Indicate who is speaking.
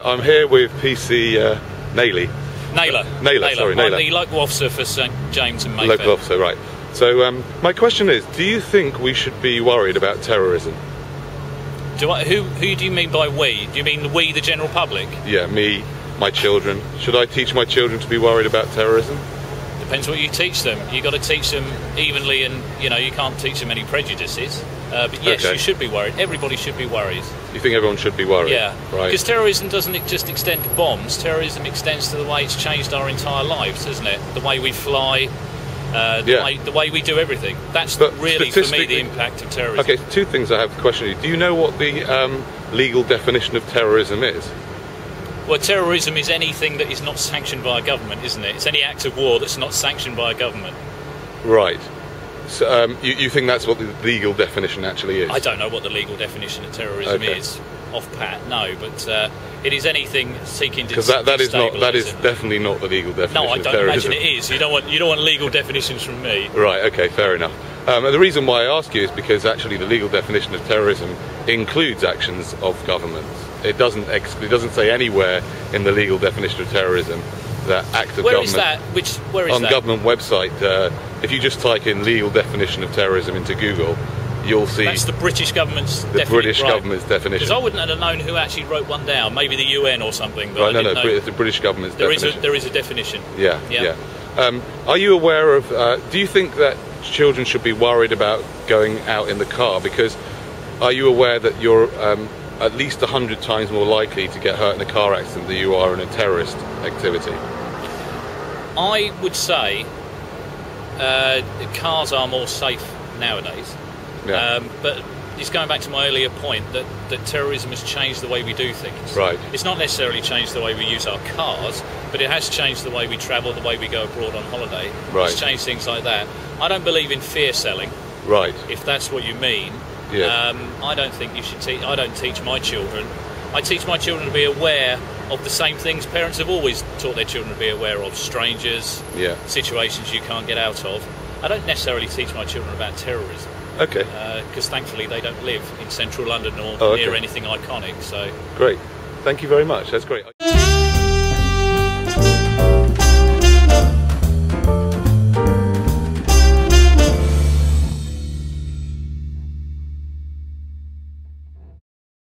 Speaker 1: I'm here with PC Naylor.
Speaker 2: Naylor.
Speaker 1: Sorry,
Speaker 2: I'm the local officer for St James and Mayfair.
Speaker 1: Local officer, right. So my question is, do you think we should be worried about terrorism?
Speaker 2: Who do you mean by we? Do you mean we, the general public?
Speaker 1: Yeah, me, my children. Should I teach my children to be worried about terrorism?
Speaker 2: Depends what you teach them. You've got to teach them evenly, and you can't teach them any prejudices. But yes,
Speaker 1: Okay.
Speaker 2: You should be worried. Everybody should be worried.
Speaker 1: You think everyone should be worried?
Speaker 2: Yeah,
Speaker 1: right.
Speaker 2: Because terrorism doesn't just extend to bombs. Terrorism extends to the way it's changed our entire lives, doesn't it? The way we fly, the way we do everything. That's really, for me, the impact of terrorism.
Speaker 1: Okay, two things I have to question you. Do you know what the legal definition of terrorism is?
Speaker 2: Well, terrorism is anything that is not sanctioned by a government, isn't it? It's any act of war that's not sanctioned by a government.
Speaker 1: Right. So you think that's what the legal definition actually is?
Speaker 2: I don't know what the legal definition of terrorism is, off pat, no, but it is anything seeking to
Speaker 1: destabilise. Because that is definitely not the legal definition.
Speaker 2: No, I
Speaker 1: of
Speaker 2: don't
Speaker 1: terrorism.
Speaker 2: imagine it is. You don't want legal definitions from me.
Speaker 1: Right. Okay. Fair enough. And the reason why I ask you is because actually the legal definition of terrorism includes actions of governments. It doesn't say anywhere in the legal definition of terrorism that act of government.
Speaker 2: Where is that? Where is
Speaker 1: on
Speaker 2: that?
Speaker 1: government website, if you just type in legal definition of terrorism into Google, you'll see
Speaker 2: that's the British government's
Speaker 1: government's definition.
Speaker 2: Because I wouldn't have known who actually wrote one down. Maybe the UN or something. But
Speaker 1: right, no, it's the British government's definition.
Speaker 2: There is a definition.
Speaker 1: Yeah. Are you aware of? Do you think that children should be worried about going out in the car? Because are you aware that you're at least 100 times more likely to get hurt in a car accident than you are in a terrorist activity?
Speaker 2: I would say cars are more safe nowadays.
Speaker 1: Yeah.
Speaker 2: But it's going back to my earlier point that terrorism has changed the way we do things.
Speaker 1: Right.
Speaker 2: It's not necessarily changed the way we use our cars, but it has changed the way we travel, the way we go abroad on holiday.
Speaker 1: Right.
Speaker 2: It's changed things like that. I don't believe in fear selling.
Speaker 1: Right.
Speaker 2: If that's what you mean.
Speaker 1: Yeah.
Speaker 2: I don't think you should teach. I don't teach my children. I teach my children to be aware of the same things parents have always taught their children to be aware of: strangers, situations you can't get out of. I don't necessarily teach my children about terrorism.
Speaker 1: Okay.
Speaker 2: Because thankfully they don't live in central London or near anything iconic. So
Speaker 1: great. Thank you very much. That's great.